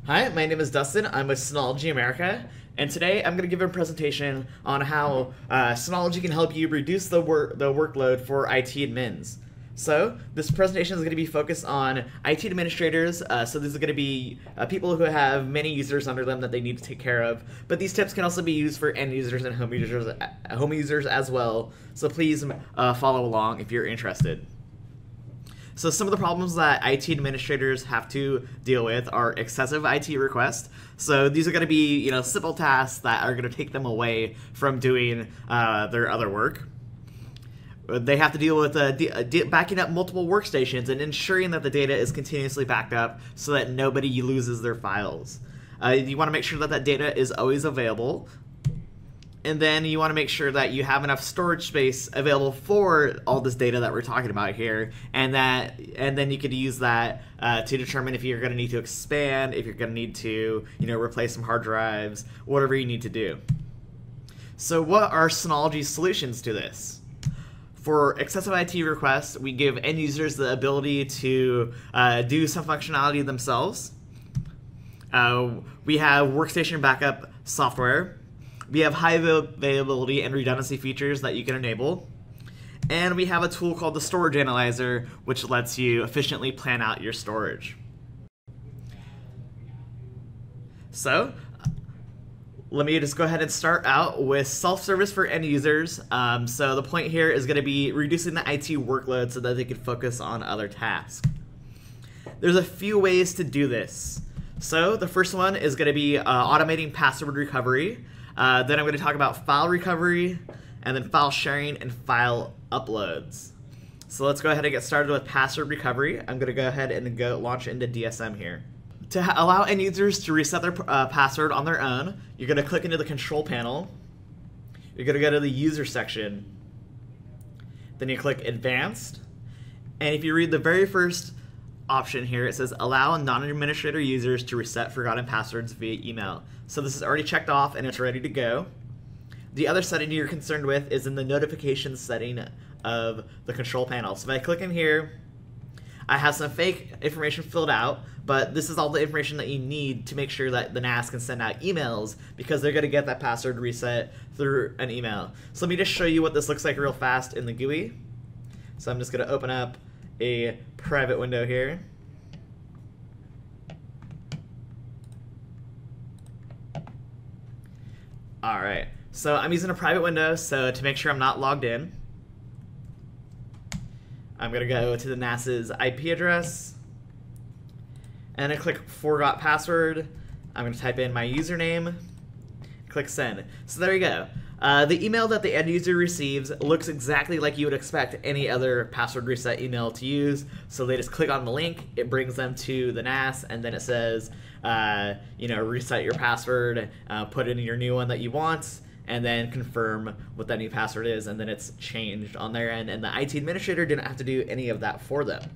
Hi, my name is Dustin. I'm with Synology America, and today I'm going to give a presentation on how Synology can help you reduce the workload for IT admins. So this presentation is going to be focused on IT administrators. So these are going to be people who have many users under them that they need to take care of. But these tips can also be used for end users and home users as well. So please follow along if you're interested. So some of the problems that IT administrators have to deal with are excessive IT requests. So these are going to be, simple tasks that are going to take them away from doing their other work. They have to deal with backing up multiple workstations and ensuring that the data is continuously backed up so that nobody loses their files. You want to make sure that that data is always available. And then you want to make sure that you have enough storage space available for all this data that we're talking about here, and then you could use that to determine if you're going to need to expand, if you're going to need to, replace some hard drives, whatever you need to do. So what are Synology's solutions to this? For excessive IT requests, we give end users the ability to do some functionality themselves. We have workstation backup software. We have high availability and redundancy features that you can enable. And we have a tool called the Storage Analyzer, which lets you efficiently plan out your storage. So, let me just go ahead and start out with self-service for end users. So the point here is going to be reducing the IT workload so that they can focus on other tasks. There's a few ways to do this. So the first one is going to be automating password recovery. Then I'm going to talk about file recovery, and then file sharing and file uploads. So let's go ahead and get started with password recovery. I'm going to go ahead and launch into DSM here. To allow end users to reset their password on their own, you're going to click into the control panel. You're going to go to the user section. Then you click advanced. And if you read the very first option here, it says allow non-administrator users to reset forgotten passwords via email. So this is already checked off and it's ready to go. The other setting you're concerned with is in the notifications setting of the control panel. So if I click in here, I have some fake information filled out, but this is all the information that you need to make sure that the NAS can send out emails, because they're going to get that password reset through an email. So let me just show you what this looks like real fast in the GUI. So I'm just going to open up a private window here. Alright, so I'm using a private window, so to make sure I'm not logged in, I'm going to go to the NAS's IP address, and I click forgot password. I'm going to type in my username, click send. So there you go. The email that the end user receives looks exactly like you would expect any other password reset email to use. So they just click on the link, it brings them to the NAS, and then it says, reset your password, put in your new one that you want, and then confirm what that new password is, and then it's changed on their end, and the IT administrator didn't have to do any of that for them.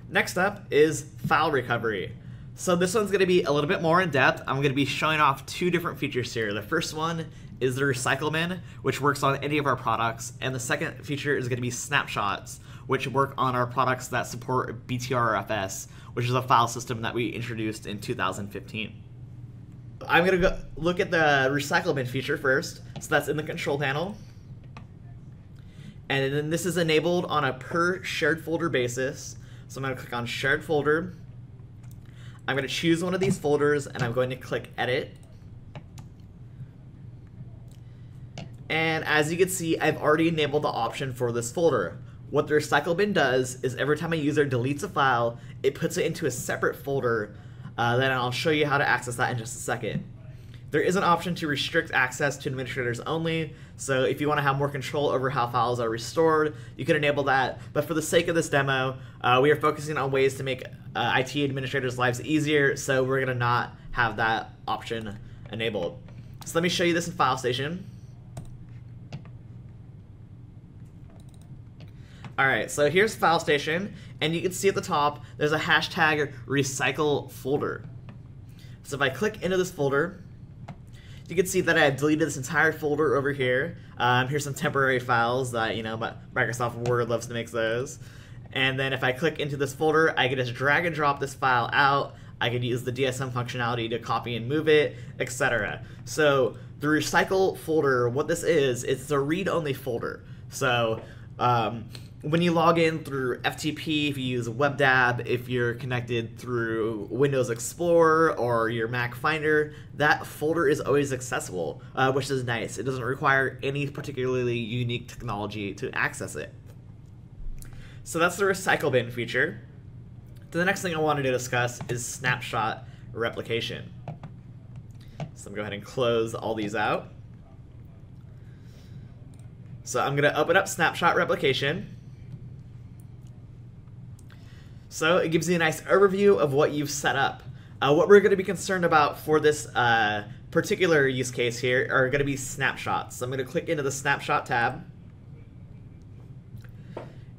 Next up is file recovery. So this one's going to be a little bit more in depth. I'm going to be showing off two different features here. The first one is the recycle bin, which works on any of our products, and the second feature is going to be snapshots, which work on our products that support BTRFS, which is a file system that we introduced in 2015. I'm going to go look at the recycle bin feature first. So that's in the control panel. And then this is enabled on a per shared folder basis. So I'm going to click on shared folder. I'm going to choose one of these folders, and I'm going to click edit. And as you can see, I've already enabled the option for this folder. What the recycle bin does is every time a user deletes a file, it puts it into a separate folder. Then I'll show you how to access that in just a second. There is an option to restrict access to administrators only, so if you want to have more control over how files are restored, you can enable that. But for the sake of this demo, we are focusing on ways to make IT administrators' lives easier, so we're going to not have that option enabled. So let me show you this in FileStation. Alright, so here's FileStation, and you can see at the top there's a hashtag recycle folder. So if I click into this folder, you can see that I have deleted this entire folder over here. Here's some temporary files that, Microsoft Word loves to make those. And then if I click into this folder, I can just drag and drop this file out. I could use the DSM functionality to copy and move it, etc. So the recycle folder, what this is, it's a read-only folder. So when you log in through FTP, if you use WebDAV, if you're connected through Windows Explorer or your Mac Finder, that folder is always accessible, which is nice. It doesn't require any particularly unique technology to access it. So that's the recycle bin feature. The next thing I wanted to discuss is snapshot replication. So I'm going to go ahead and close all these out. So I'm going to open up snapshot replication. So it gives you a nice overview of what you've set up. What we're going to be concerned about for this particular use case here are going to be snapshots. So I'm going to click into the snapshot tab.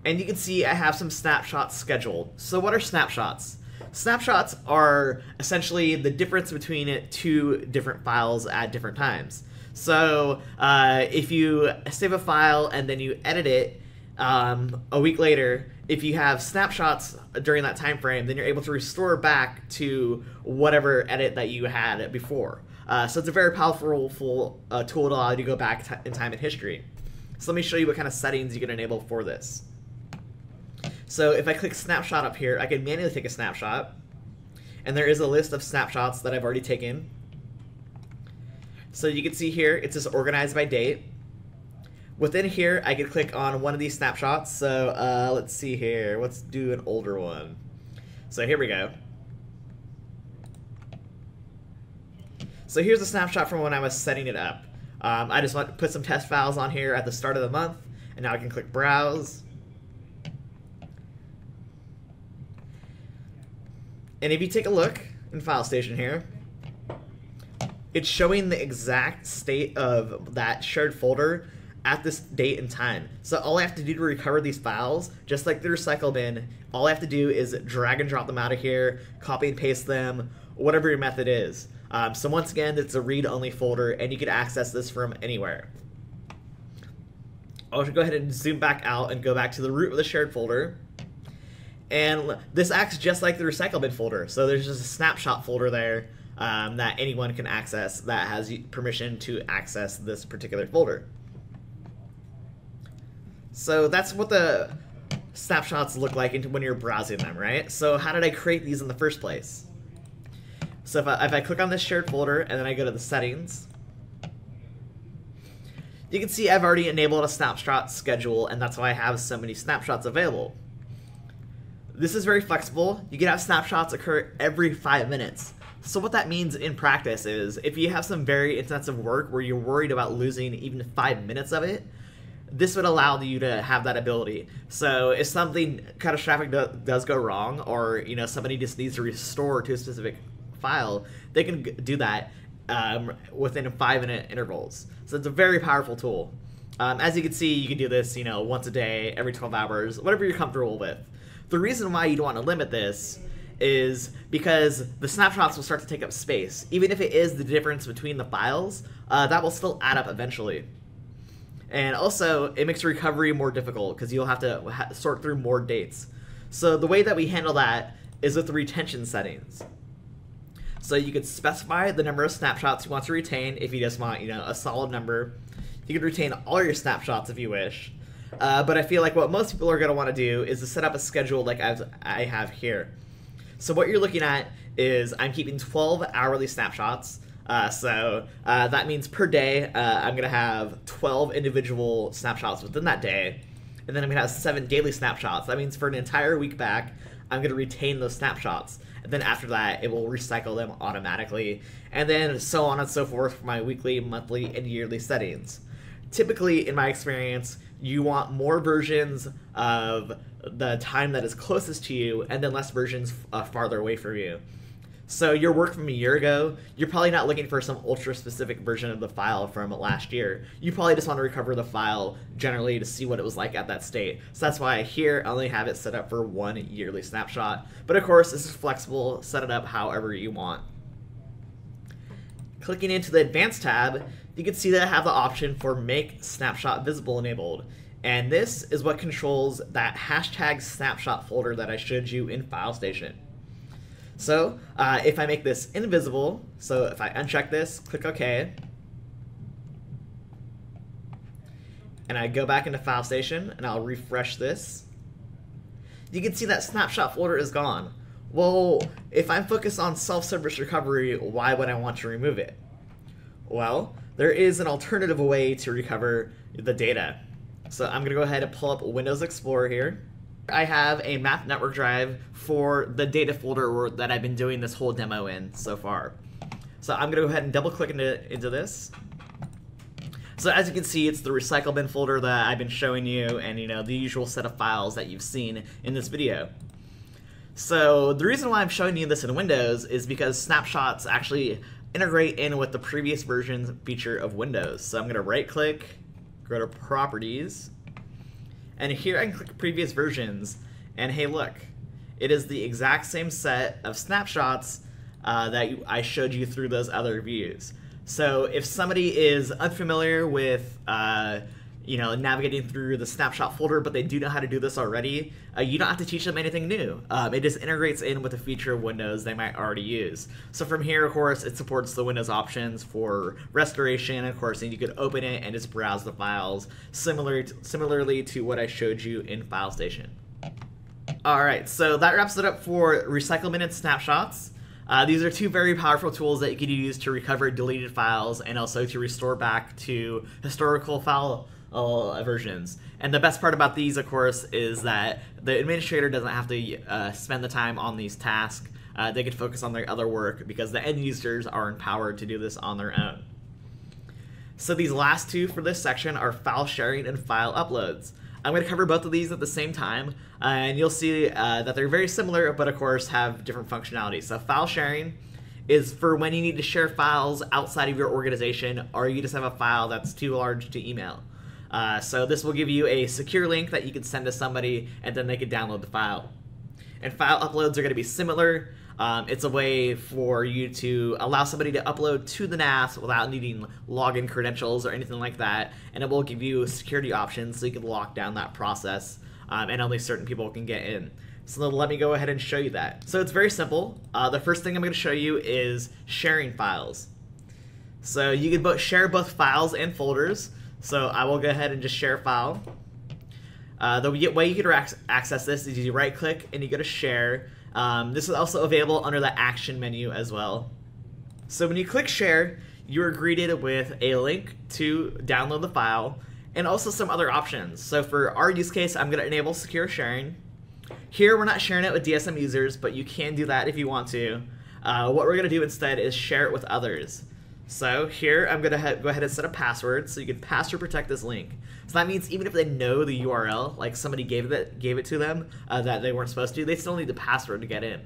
And you can see I have some snapshots scheduled. So what are snapshots? Snapshots are essentially the difference between two different files at different times. So if you save a file and then you edit it a week later, if you have snapshots during that time frame, then you're able to restore back to whatever edit that you had before. So it's a very powerful tool to allow you to go back in time and history. So let me show you what kind of settings you can enable for this. So if I click snapshot up here, I can manually take a snapshot, and there is a list of snapshots that I've already taken. So you can see here, it's just organized by date. Within here, I can click on one of these snapshots. So let's see here, let's do an older one. So here we go. So here's a snapshot from when I was setting it up. I just want to put some test files on here at the start of the month, and now I can click browse. And if you take a look in File Station here, it's showing the exact state of that shared folder at this date and time. So all I have to do to recover these files, just like the recycle bin, all I have to do is drag and drop them out of here, copy and paste them, whatever your method is. So once again, it's a read-only folder, and you can access this from anywhere. I'll go ahead and zoom back out and go back to the root of the shared folder. And this acts just like the recycle bin folder. So there's just a snapshot folder there that anyone can access that has permission to access this particular folder. So that's what the snapshots look like when you're browsing them, right? So how did I create these in the first place? So if I click on this shared folder and then I go to the settings, you can see I've already enabled a snapshot schedule, and that's why I have so many snapshots available. This is very flexible. You can have snapshots occur every 5 minutes. So what that means in practice is if you have some very intensive work where you're worried about losing even 5 minutes of it, this would allow you to have that ability. So if something catastrophic does go wrong, or somebody just needs to restore to a specific file, they can do that within 5-minute intervals. So it's a very powerful tool. As you can see, you can do this once a day, every 12 hours, whatever you're comfortable with. The reason why you'd want to limit this is because the snapshots will start to take up space. Even if it is the difference between the files, that will still add up eventually. And also, it makes recovery more difficult because you'll have to sort through more dates. So the way that we handle that is with the retention settings. So you could specify the number of snapshots you want to retain if you just want a solid number. You could retain all your snapshots if you wish. But I feel like what most people are going to want to do is to set up a schedule like I have here. So what you're looking at is I'm keeping 12 hourly snapshots. So that means per day I'm going to have 12 individual snapshots within that day. And then I'm going to have 7 daily snapshots. That means for an entire week back, I'm going to retain those snapshots. And then after that, it will recycle them automatically. And then so on and so forth for my weekly, monthly, and yearly settings. Typically, in my experience, you want more versions of the time that is closest to you and then less versions farther away from you. So your work from a year ago, you're probably not looking for some ultra-specific version of the file from last year. You probably just want to recover the file generally to see what it was like at that state. So that's why here I only have it set up for 1 yearly snapshot. But of course, this is flexible. Set it up however you want. Clicking into the Advanced tab, you can see that I have the option for Make Snapshot Visible enabled. And this is what controls that hashtag snapshot folder that I showed you in File Station. So if I make this invisible, so if I uncheck this, click OK, and I go back into File Station and I'll refresh this, you can see that snapshot folder is gone. Well, if I'm focused on self-service recovery, why would I want to remove it? Well, there is an alternative way to recover the data. So I'm going to go ahead and pull up Windows Explorer here. I have a mapped network drive for the data folder that I've been doing this whole demo in so far. So I'm going to go ahead and double click into this. So as you can see, it's the recycle bin folder that I've been showing you, and the usual set of files that you've seen in this video. So the reason why I'm showing you this in Windows is because snapshots actually integrate in with the previous version feature of Windows. So I'm going to right click, go to Properties, and here I can click Previous Versions, and hey look, it is the exact same set of snapshots that I showed you through those other views. So if somebody is unfamiliar with navigating through the snapshot folder, but they do know how to do this already, you don't have to teach them anything new. It just integrates in with a feature of Windows they might already use. So from here, of course, it supports the Windows options for restoration, of course, and you could open it and just browse the files similarly to what I showed you in File Station. Alright, so that wraps it up for recycle bin and snapshots. These are two very powerful tools that you can use to recover deleted files and also to restore back to historical file versions. And the best part about these, of course, is that the administrator doesn't have to spend the time on these tasks. They can focus on their other work because the end users are empowered to do this on their own. So these last two for this section are file sharing and file uploads. I'm going to cover both of these at the same time, and you'll see that they're very similar, but of course have different functionalities. So file sharing is for when you need to share files outside of your organization, or you just have a file that's too large to email. So this will give you a secure link that you can send to somebody, and then they can download the file. And file uploads are going to be similar. It's a way for you to allow somebody to upload to the NAS without needing login credentials or anything like that, and it will give you security options so you can lock down that process, and only certain people can get in. So let me go ahead and show you that. So it's very simple. The first thing I'm going to show you is sharing files. So you can share both files and folders. So I will go ahead and just share a file. The way you can access this is you right click and you go to share. This is also available under the action menu as well. So when you click share, you are greeted with a link to download the file and also some other options. So for our use case, I'm going to enable secure sharing. Here we're not sharing it with DSM users, but you can do that if you want to. What we're going to do instead is share it with others. So here I'm going to go ahead and set a password so you can password protect this link. So that means even if they know the URL, like somebody gave it to them that they weren't supposed to, they still need the password to get in.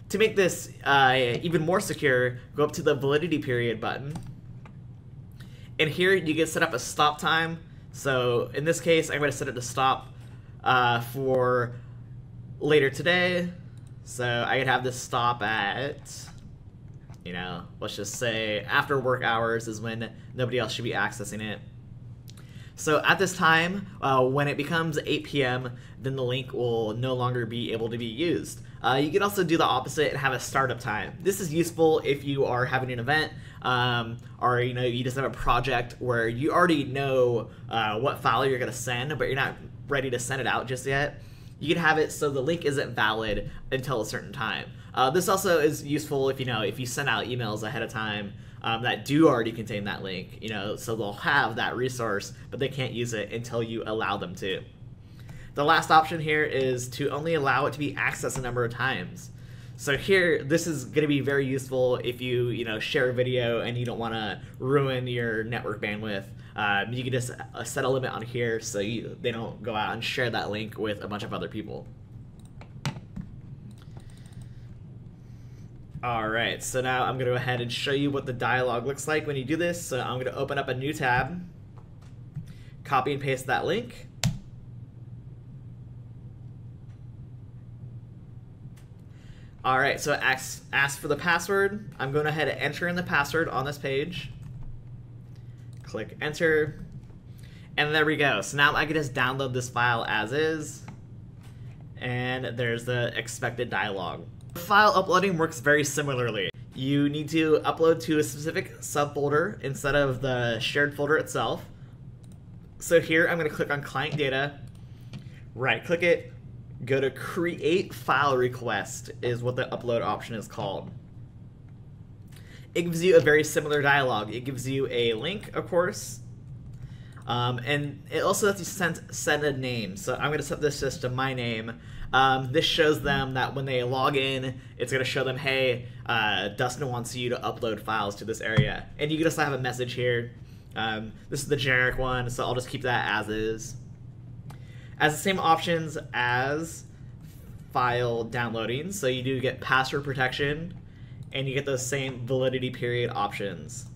To make this even more secure, go up to the validity period button. And here you can set up a stop time. So in this case, I'm going to set it to stop for later today. So I could have this stop at, let's just say after work hours is when nobody else should be accessing it. So at this time, when it becomes 8 p.m., then the link will no longer be able to be used. You can also do the opposite and have a startup time. This is useful if you are having an event or you just have a project where you already know what file you're going to send, but you're not ready to send it out just yet. You can have it so the link isn't valid until a certain time. This also is useful if you send out emails ahead of time that do already contain that link, so they'll have that resource, but they can't use it until you allow them to. The last option here is to only allow it to be accessed a number of times. So here, this is going to be very useful if you share a video and you don't want to ruin your network bandwidth. You can just set a limit on here so they don't go out and share that link with a bunch of other people. Alright, so now I'm going to go ahead and show you what the dialog looks like when you do this. So I'm going to open up a new tab, copy and paste that link. Alright, so it asks for the password. I'm going ahead and enter in the password on this page. Click enter. And there we go. So now I can just download this file as is. And there's the expected dialog. File uploading works very similarly. You need to upload to a specific subfolder instead of the shared folder itself. So here I'm going to click on Client Data, right-click it, go to Create File Request is what the upload option is called. It gives you a very similar dialog. It gives you a link, of course, and it also lets you set a name. So I'm going to set this just to my name. This shows them that when they log in, it's going to show them, hey, Dustin wants you to upload files to this area. And you can just have a message here. This is the generic one, so I'll just keep that as is. As the same options as file downloading, so you do get password protection, and you get those same validity period options.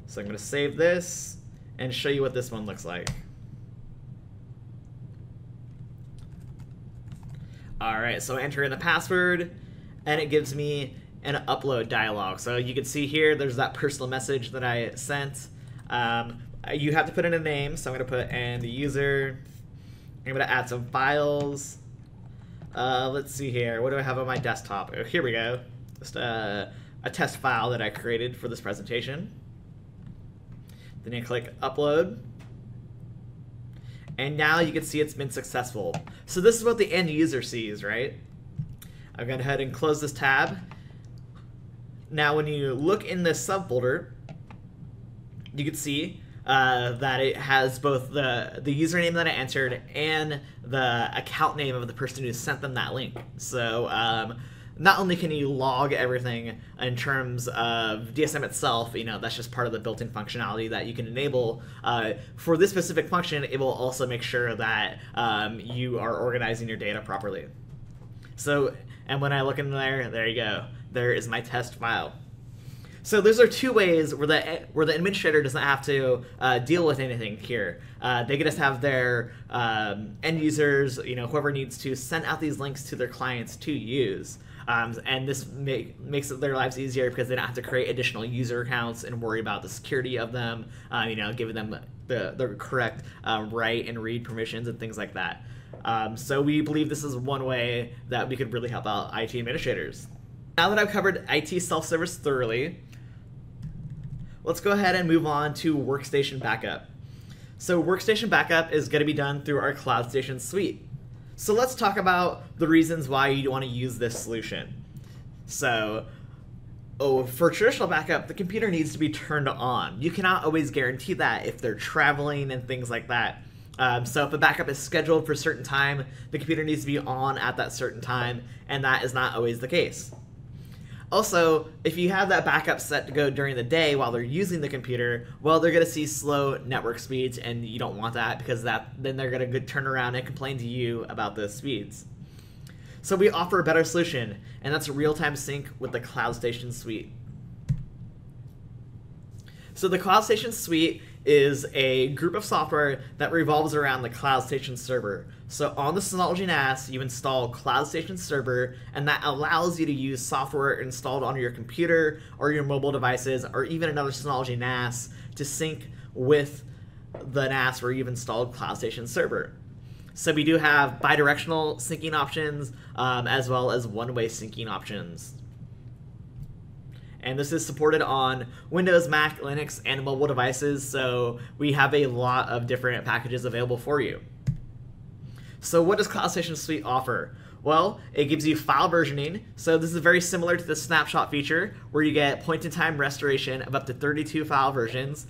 So I'm going to save this and show you what this one looks like. Alright, so I enter in the password, and it gives me an upload dialog. So you can see here, there's that personal message that I sent. You have to put in a name, so I'm going to put in the user. I'm going to add some files. Let's see here. What do I have on my desktop? Oh, here we go. Just a test file that I created for this presentation. Then you click Upload. And now you can see it's been successful. So this is what the end user sees, right? I'm going to go ahead and close this tab. Now when you look in this subfolder, you can see that it has both the username that I entered and the account name of the person who sent them that link. So not only can you log everything in terms of DSM itself, you know, that's just part of the built-in functionality that you can enable. For this specific function, it will also make sure that you are organizing your data properly. So, and when I look in there you go. There is my test file. So those are two ways where the administrator doesn't have to deal with anything here. They can just have their end users, you know, whoever needs to, send out these links to their clients to use. And this makes their lives easier because they don't have to create additional user accounts and worry about the security of them, you know, giving them the correct write and read permissions and things like that. So we believe this is one way that we could really help out IT administrators. Now that I've covered IT self-service thoroughly, let's go ahead and move on to Workstation Backup. So Workstation Backup is going to be done through our CloudStation suite. So let's talk about the reasons why you want to use this solution. So, for traditional backup, the computer needs to be turned on. You cannot always guarantee that if they're traveling and things like that. So if a backup is scheduled for a certain time, the computer needs to be on at that certain time, and that is not always the case. Also, if you have that backup set to go during the day while they're using the computer, well, they're going to see slow network speeds, and you don't want that because then they're going to turn around and complain to you about those speeds. So we offer a better solution, and that's real-time sync with the CloudStation suite. So the CloudStation suite is a group of software that revolves around the CloudStation server. So on the Synology NAS, you install CloudStation server, and that allows you to use software installed on your computer or your mobile devices or even another Synology NAS to sync with the NAS where you've installed CloudStation server. So we do have bidirectional syncing options as well as one-way syncing options. And this is supported on Windows, Mac, Linux, and mobile devices, so we have a lot of different packages available for you. So what does CloudStation Suite offer? Well, it gives you file versioning, so this is very similar to the snapshot feature, where you get point-in-time restoration of up to 32 file versions.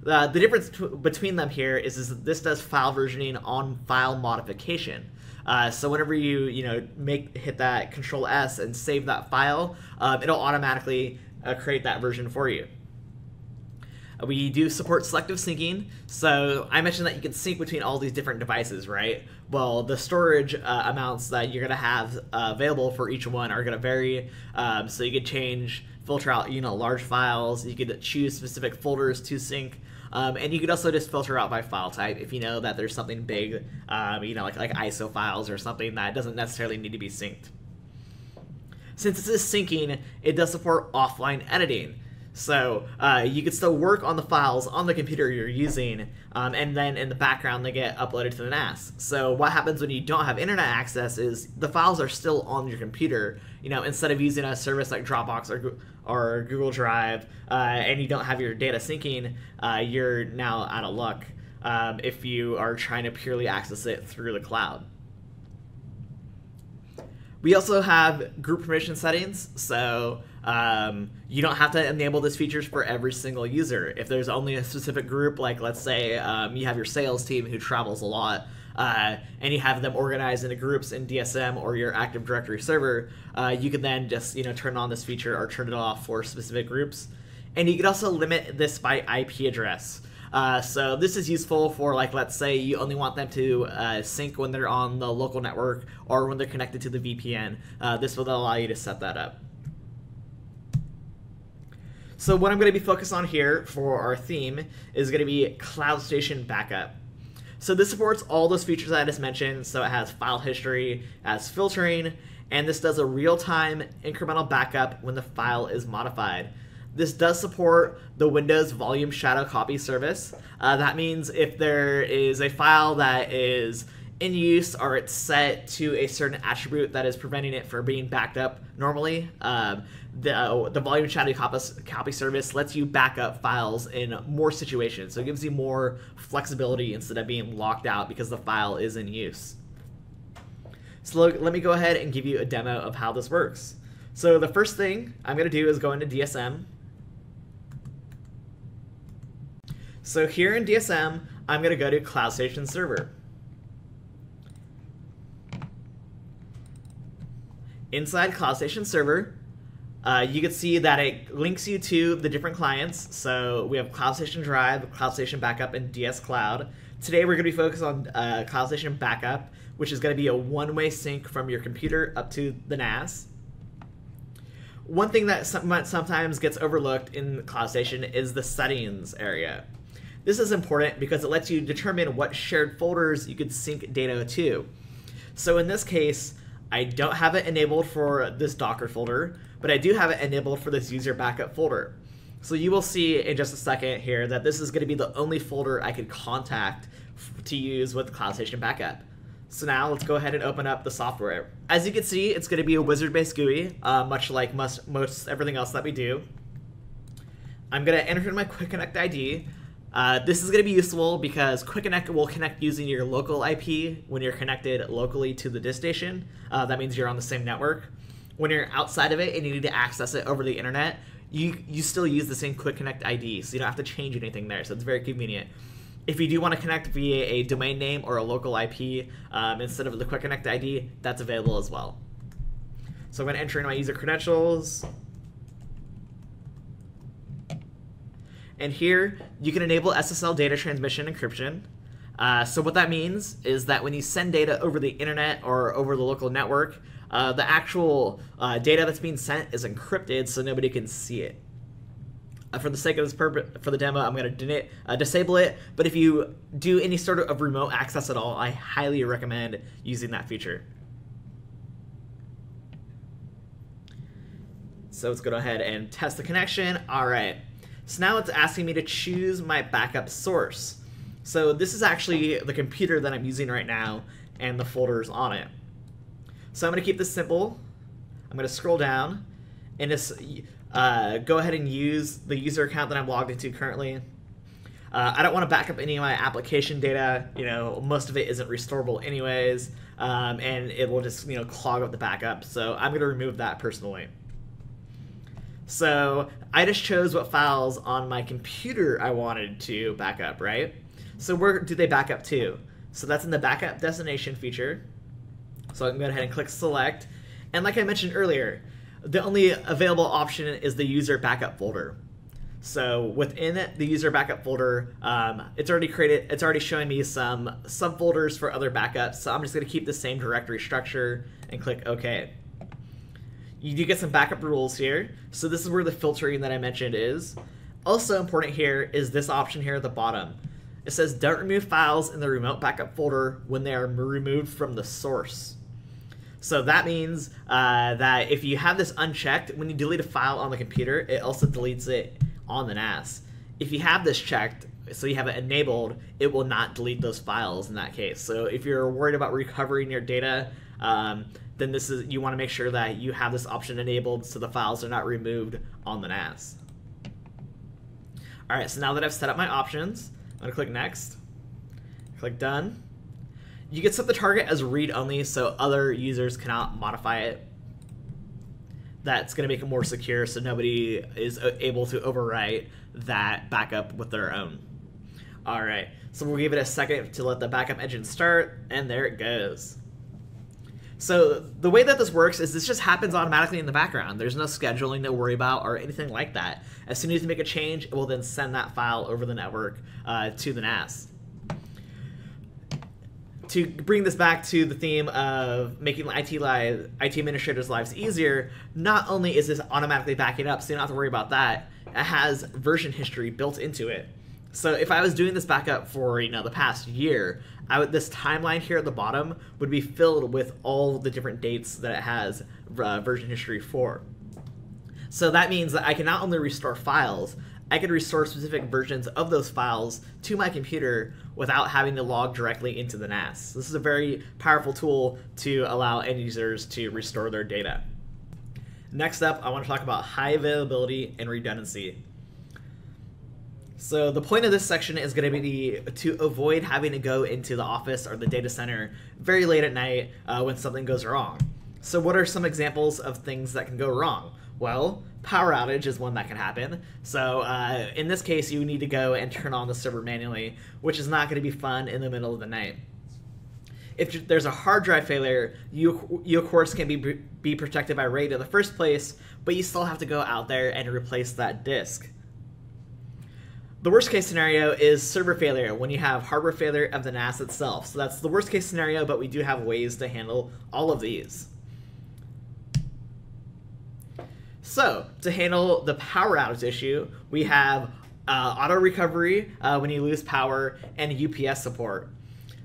The difference between them here is that this does file versioning on file modification. So whenever you hit that Control S and save that file, it'll automatically create that version for you. We do support selective syncing, so I mentioned that you can sync between all these different devices, right? Well, the storage amounts that you're going to have available for each one are going to vary, so you could filter out large files, you could choose specific folders to sync, and you could also just filter out by file type if you know that there's something big, like ISO files or something that doesn't necessarily need to be synced. Since this is syncing, it does support offline editing. So you can still work on the files on the computer you're using, and then in the background they get uploaded to the NAS. So what happens when you don't have internet access is the files are still on your computer. Instead of using a service like Dropbox or Google Drive, and you don't have your data syncing, you're now out of luck if you are trying to purely access it through the cloud. We also have group permission settings, so you don't have to enable these features for every single user. If there's only a specific group, like let's say you have your sales team who travels a lot, and you have them organized into groups in DSM or your Active Directory server, you can then just turn on this feature or turn it off for specific groups. And you can also limit this by IP address. So this is useful for, like, let's say you only want them to sync when they're on the local network or when they're connected to the VPN. This will allow you to set that up. So what I'm going to be focused on here for our theme is going to be Cloud Station Backup. So this supports all those features that I just mentioned. So it has file history, it has filtering, and this does a real-time incremental backup when the file is modified. This does support the Windows Volume Shadow Copy service. That means if there is a file that is in use or it's set to a certain attribute that is preventing it from being backed up normally, the Volume Shadow Copy service lets you back up files in more situations. So it gives you more flexibility instead of being locked out because the file is in use. So let me go ahead and give you a demo of how this works. So the first thing I'm going to do is go into DSM. So here in DSM, I'm going to go to Cloud Station Server. Inside Cloud Station Server, you can see that it links you to the different clients. So we have Cloud Station Drive, Cloud Station Backup, and DS Cloud. Today we're going to be focused on Cloud Station Backup, which is going to be a one-way sync from your computer up to the NAS. One thing that sometimes gets overlooked in Cloud Station is the settings area. This is important because it lets you determine what shared folders you could sync data to. So in this case, I don't have it enabled for this Docker folder, but I do have it enabled for this user backup folder. So you will see in just a second here that this is going to be the only folder I could contact to use with Cloud Station Backup. So now let's go ahead and open up the software. As you can see, it's going to be a wizard-based GUI, much like most everything else that we do. I'm going to enter in my Quick Connect ID. This is going to be useful because Quick Connect will connect using your local IP when you're connected locally to the disk station. That means you're on the same network. When you're outside of it and you need to access it over the internet, you still use the same Quick Connect ID, so you don't have to change anything there, so it's very convenient. If you do want to connect via a domain name or a local IP instead of the Quick Connect ID, that's available as well. So I'm going to enter in my user credentials. And here, you can enable SSL data transmission encryption. So what that means is that when you send data over the internet or over the local network, the actual data that's being sent is encrypted so nobody can see it. For the sake of this purpose, for the demo, I'm going to disable it. But if you do any sort of remote access at all, I highly recommend using that feature. So let's go ahead and test the connection. All right. So now it's asking me to choose my backup source. So this is actually the computer that I'm using right now and the folders on it. So I'm going to keep this simple. I'm going to scroll down and just go ahead and use the user account that I'm logged into currently. I don't want to back up any of my application data. Most of it isn't restorable anyways, and it will just clog up the backup. So I'm going to remove that personally. So I just chose what files on my computer I wanted to back up, right? So where do they back up to? So that's in the backup destination feature. So I can go ahead and click select. And like I mentioned earlier, the only available option is the user backup folder. So within the user backup folder, it's already showing me some subfolders for other backups. So I'm just going to keep the same directory structure and click OK. You do get some backup rules here. So this is where the filtering that I mentioned is. Also important here is this option here at the bottom. It says don't remove files in the remote backup folder when they are removed from the source. So that means that if you have this unchecked, when you delete a file on the computer, it also deletes it on the NAS. If you have this checked, so you have it enabled, it will not delete those files in that case. So if you're worried about recovering your data, then you want to make sure that you have this option enabled so the files are not removed on the NAS. All right, so now that I've set up my options, I'm going to click Next, click Done. You can set the target as read-only so other users cannot modify it. That's going to make it more secure so nobody is able to overwrite that backup with their own. All right, so we'll give it a second to let the backup engine start, and there it goes. So the way that this works is this just happens automatically in the background. There's no scheduling to worry about or anything like that. As soon as you make a change, it will then send that file over the network to the NAS. To bring this back to the theme of making IT administrators' lives easier, not only is this automatically backing up, so you don't have to worry about that, it has version history built into it. So if I was doing this backup for the past year, this timeline here at the bottom would be filled with all the different dates that it has version history for. So that means that I can not only restore files, I can restore specific versions of those files to my computer without having to log directly into the NAS. This is a very powerful tool to allow end users to restore their data. Next up, I want to talk about high availability and redundancy. So the point of this section is going to be to avoid having to go into the office or the data center very late at night when something goes wrong. So what are some examples of things that can go wrong? Well, power outage is one that can happen. So in this case, you need to go and turn on the server manually, which is not going to be fun in the middle of the night. If there's a hard drive failure, you of course can be protected by RAID in the first place, but you still have to go out there and replace that disk. The worst case scenario is server failure, when you have hardware failure of the NAS itself. So that's the worst case scenario, but we do have ways to handle all of these. So to handle the power outage issue, we have auto recovery when you lose power and UPS support.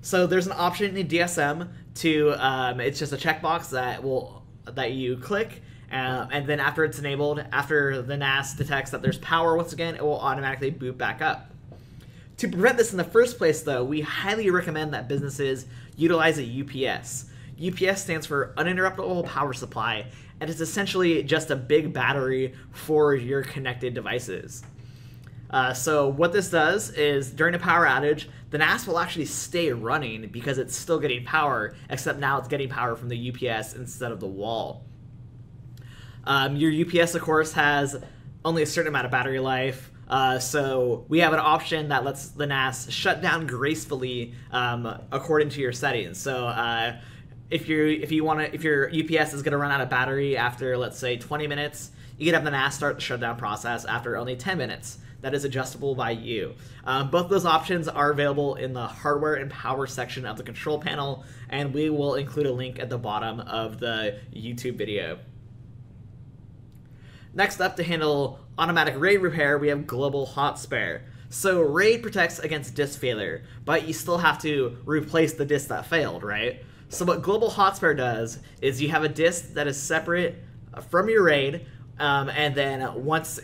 So there's an option in DSM to it's just a checkbox that you click, and then after it's enabled, after the NAS detects that there's power once again, it will automatically boot back up. To prevent this in the first place, though, we highly recommend that businesses utilize a UPS. UPS stands for uninterruptible power supply, and it's essentially just a big battery for your connected devices. So what this does is during a power outage, the NAS will actually stay running because it's still getting power, except now it's getting power from the UPS instead of the wall. Your UPS, of course, has only a certain amount of battery life, so we have an option that lets the NAS shut down gracefully according to your settings. So if your UPS is going to run out of battery after, let's say, 20 minutes, you can have the NAS start the shutdown process after only 10 minutes. That is adjustable by you. Both those options are available in the hardware and power section of the control panel, and we will include a link at the bottom of the YouTube video. Next up, to handle automatic RAID repair, we have Global Hot Spare. So RAID protects against disk failure, but you still have to replace the disk that failed, right? So what Global Hot Spare does is you have a disk that is separate from your RAID, and then once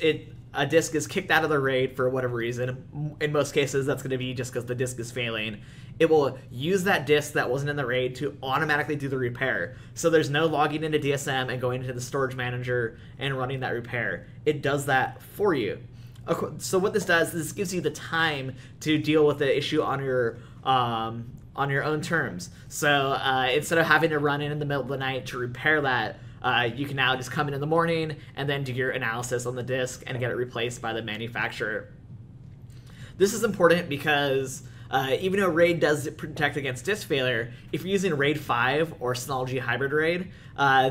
a disk is kicked out of the RAID for whatever reason, in most cases that's going to be just because the disk is failing, it will use that disk that wasn't in the RAID to automatically do the repair. So there's no logging into DSM and going into the storage manager and running that repair. It does that for you. So what this does is this gives you the time to deal with the issue on your own terms. So instead of having to run in the middle of the night to repair that, you can now just come in the morning and then do your analysis on the disk and get it replaced by the manufacturer. This is important because even though RAID does protect against disk failure, if you're using RAID 5 or Synology Hybrid RAID,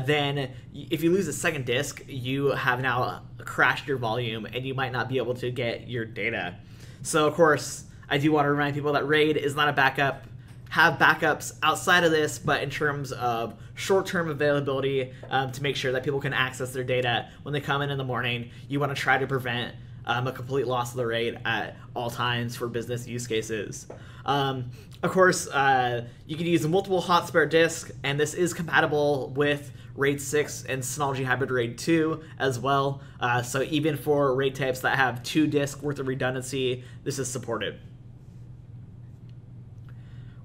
then if you lose a second disk, you have now crashed your volume and you might not be able to get your data. So of course, I do want to remind people that RAID is not a backup. Have backups outside of this, but in terms of short-term availability, to make sure that people can access their data when they come in the morning, you want to try to prevent a complete loss of the rate at all times for business use cases. Of course, you can use multiple hot spare disks, and this is compatible with RAID 6 and Synology Hybrid RAID 2 as well. So even for RAID types that have 2 disks worth of redundancy, this is supported.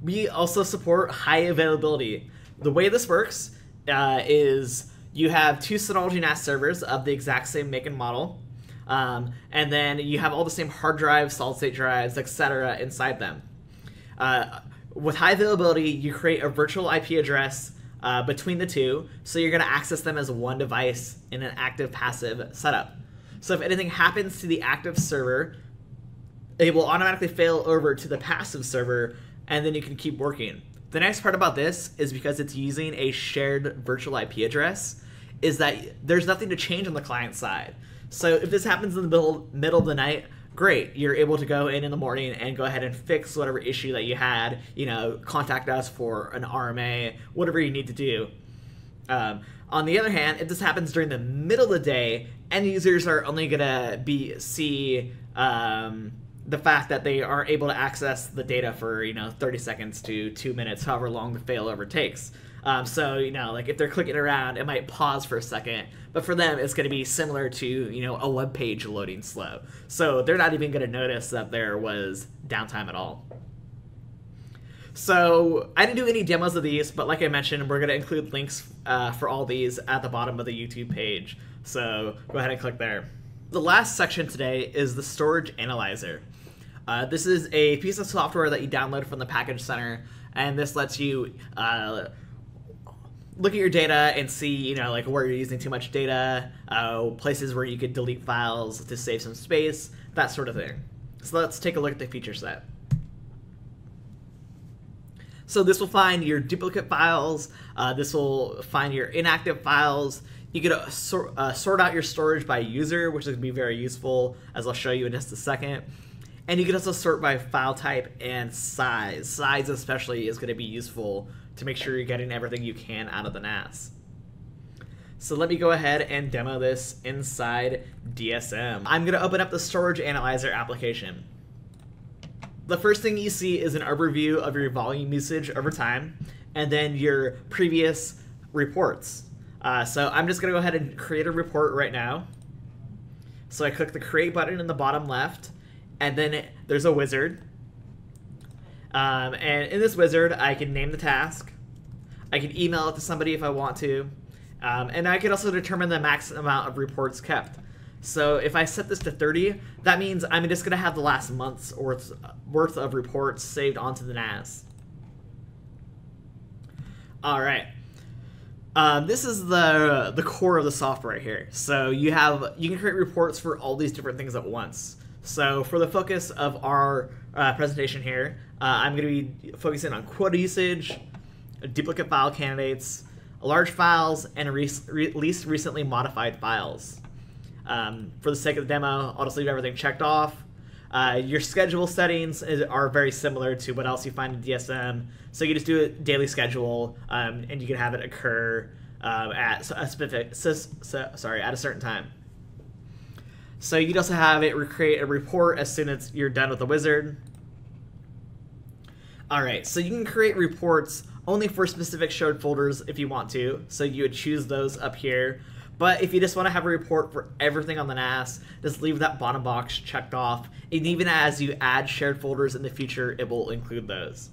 We also support high availability. The way this works is you have 2 Synology NAS servers of the exact same make and model, and then you have all the same hard drives, solid-state drives, etc. inside them. With high availability, you create a virtual IP address between the two, so you're going to access them as one device in an active-passive setup. So if anything happens to the active server, it will automatically fail over to the passive server, and then you can keep working. The next part about this is because it's using a shared virtual IP address, is that there's nothing to change on the client side. So if this happens in the middle of the night, great. You're able to go in the morning and go ahead and fix whatever issue that you had, contact us for an RMA, whatever you need to do. On the other hand, if this happens during the middle of the day, end users are only going to see the fact that they aren't able to access the data for 30 seconds to 2 minutes, however long the failover takes. So like if they're clicking around, it might pause for a second, but for them it's going to be similar to a web page loading slow. So they're not even going to notice that there was downtime at all. So I didn't do any demos of these, but like I mentioned, we're going to include links for all these at the bottom of the YouTube page. So go ahead and click there. The last section today is the storage analyzer. This is a piece of software that you download from the package center, and this lets you look at your data and see, like where you're using too much data, places where you could delete files to save some space, that sort of thing. So let's take a look at the feature set. So this will find your duplicate files, this will find your inactive files. You can sort out your storage by user, which is going to be very useful, as I'll show you in just a second. And you can also sort by file type and size. Size especially is going to be useful to make sure you're getting everything you can out of the NAS. So let me go ahead and demo this inside DSM. I'm going to open up the Storage Analyzer application. The first thing you see is an overview of your volume usage over time, and then your previous reports. So I'm just going to go ahead and create a report right now. So I click the Create button in the bottom left, and then there's a wizard. And in this wizard, I can name the task. I can email it to somebody if I want to. And I can also determine the max amount of reports kept. So if I set this to 30, that means I'm just going to have the last month's worth of reports saved onto the NAS. All right. This is the core of the software here. So you can create reports for all these different things at once. So for the focus of our presentation here, I'm going to be focusing on quota usage, duplicate file candidates, large files, and least recently modified files. For the sake of the demo, I'll just leave everything checked off. Your schedule settings are very similar to what else you find in DSM. So you just do a daily schedule, and you can have it occur at a certain time. So you can also have it create a report as soon as you're done with the wizard. All right, so you can create reports only for specific shared folders if you want to. So you would choose those up here. But if you just want to have a report for everything on the NAS, just leave that bottom box checked off. And even as you add shared folders in the future, it will include those.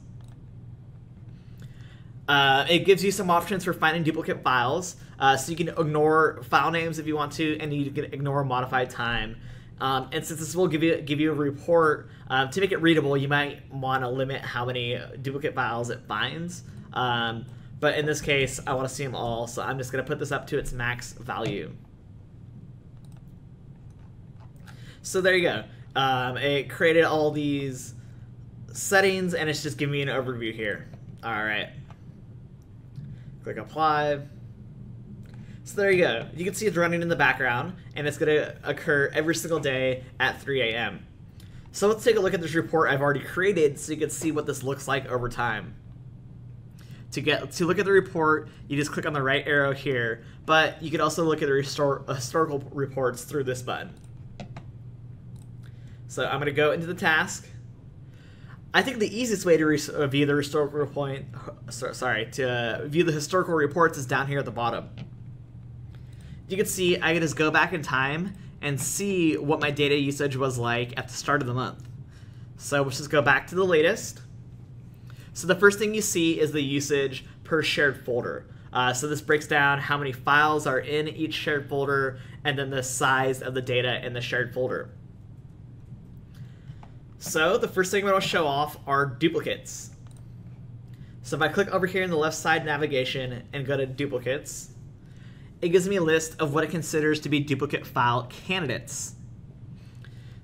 It gives you some options for finding duplicate files. So you can ignore file names if you want to, and you can ignore modified time. And since this will give you a report, to make it readable, you might want to limit how many duplicate files it finds. But in this case, I want to see them all, so I'm just going to put this up to its max value. So there you go. It created all these settings, and it's just giving me an overview here. All right. Click Apply. So there you go. You can see it's running in the background, and it's going to occur every single day at 3 a.m. So let's take a look at this report I've already created so you can see what this looks like over time. To look at the report, you just click on the right arrow here, but you can also look at the historical reports through this button. So I'm going to go into the task. I think the easiest way to view the historical view the historical reports is down here at the bottom. You can see I can just go back in time and see what my data usage was like at the start of the month. So let's just go back to the latest. So the first thing you see is the usage per shared folder. So this breaks down how many files are in each shared folder and then the size of the data in the shared folder. So the first thing I want to show off are duplicates. So if I click over here in the left side navigation and go to duplicates, it gives me a list of what it considers to be duplicate file candidates.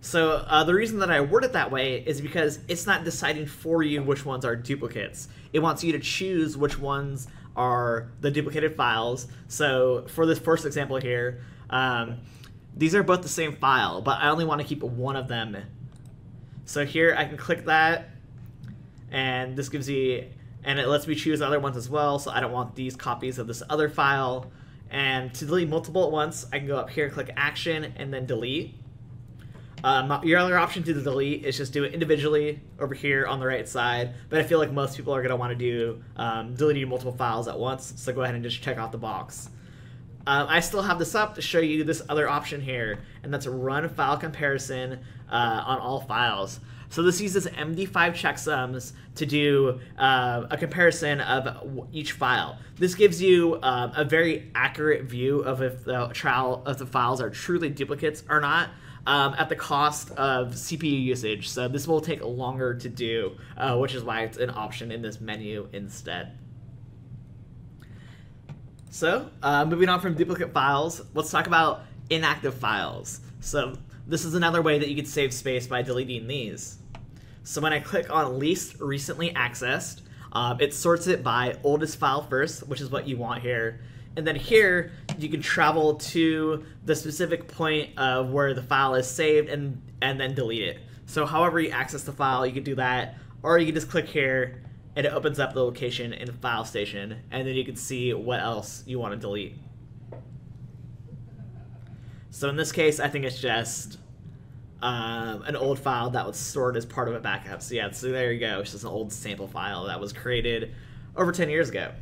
So the reason that I word it that way is because it's not deciding for you which ones are duplicates. It wants you to choose which ones are the duplicated files. So for this first example here, these are both the same file, but I only want to keep one of them. So here I can click that, and this gives you, and it lets me choose other ones as well, so I don't want these copies of this other file. And to delete multiple at once, I can go up here, click action, and then delete. Your other option to delete is just do it individually over here on the right side, but I feel like most people are going to want to do deleting multiple files at once, so go ahead and just check off the box. I still have this up to show you this other option here, and that's run file comparison on all files. So this uses MD5 checksums to do a comparison of each file. This gives you a very accurate view of if the files are truly duplicates or not, at the cost of CPU usage. So this will take longer to do, which is why it's an option in this menu instead. So moving on from duplicate files, let's talk about inactive files. So this is another way that you could save space by deleting these. So when I click on least recently accessed, it sorts it by oldest file first, which is what you want here. And then here, you can travel to the specific point of where the file is saved and then delete it. So however you access the file, you can do that, or you can just click here and it opens up the location in the file station, and then you can see what else you want to delete. So in this case, I think it's just an old file that was stored as part of a backup. So yeah, so there you go. It's just an old sample file that was created over 10 years ago.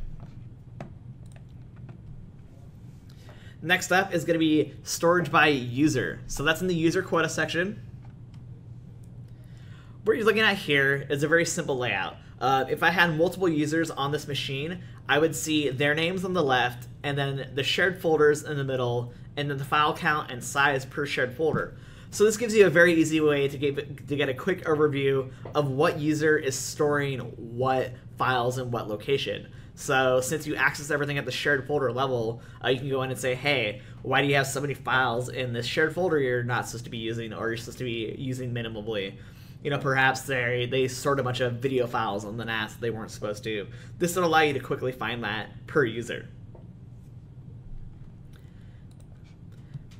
Next up is going to be storage by user. So that's in the user quota section. What you're looking at here is a very simple layout. If I had multiple users on this machine, I would see their names on the left, and then the shared folders in the middle, and then the file count and size per shared folder. So this gives you a very easy way to get a quick overview of what user is storing what files in what location. So since you access everything at the shared folder level, you can go in and say, hey, why do you have so many files in this shared folder you're not supposed to be using, or you're supposed to be using minimally? You know, perhaps they stored a bunch of video files on the NAS that they weren't supposed to. This will allow you to quickly find that per user.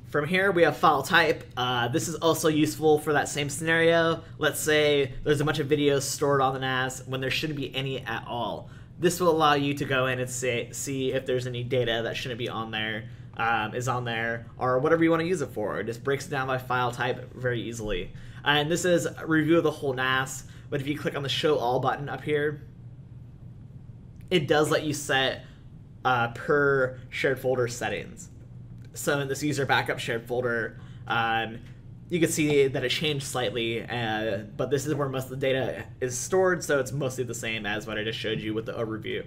From here, we have file type. This is also useful for that same scenario. Let's say there's a bunch of videos stored on the NAS when there shouldn't be any at all. This will allow you to go in and see if there's any data that shouldn't be on there, is on there, or whatever you want to use it for. It just breaks it down by file type very easily. And this is a review of the whole NAS, but if you click on the Show All button up here, it does let you set per shared folder settings. So in this user backup shared folder, you can see that it changed slightly, but this is where most of the data is stored, so it's mostly the same as what I just showed you with the overview.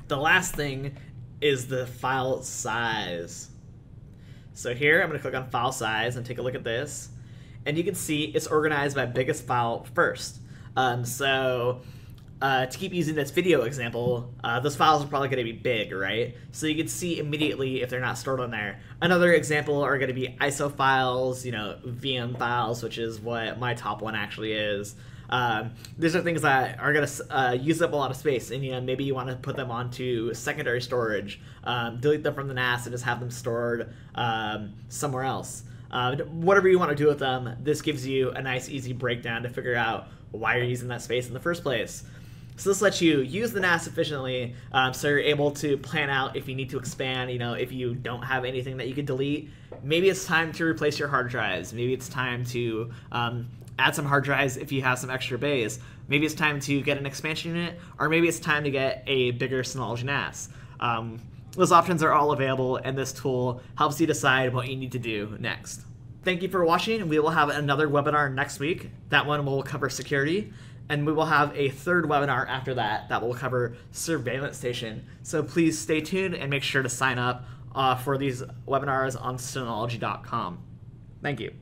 The last thing is the file size. So here, I'm going to click on file size and take a look at this, and you can see it's organized by biggest file first. To keep using this video example, those files are probably going to be big, right? So you can see immediately if they're not stored on there. Another example are going to be ISO files, you know, VM files, which is what my top one actually is. These are things that are going to use up a lot of space, and you know, maybe you want to put them onto secondary storage, delete them from the NAS, and just have them stored somewhere else. Whatever you want to do with them, this gives you a nice, easy breakdown to figure out why you're using that space in the first place. So this lets you use the NAS efficiently, so you're able to plan out if you need to expand, you know, if you don't have anything that you could delete, maybe it's time to replace your hard drives. Maybe it's time to add some hard drives if you have some extra bays. Maybe it's time to get an expansion unit, or maybe it's time to get a bigger Synology NAS. Those options are all available, and this tool helps you decide what you need to do next. Thank you for watching. We will have another webinar next week. That one will cover security, and we will have a third webinar after that that will cover surveillance station. So please stay tuned and make sure to sign up for these webinars on Synology.com. Thank you.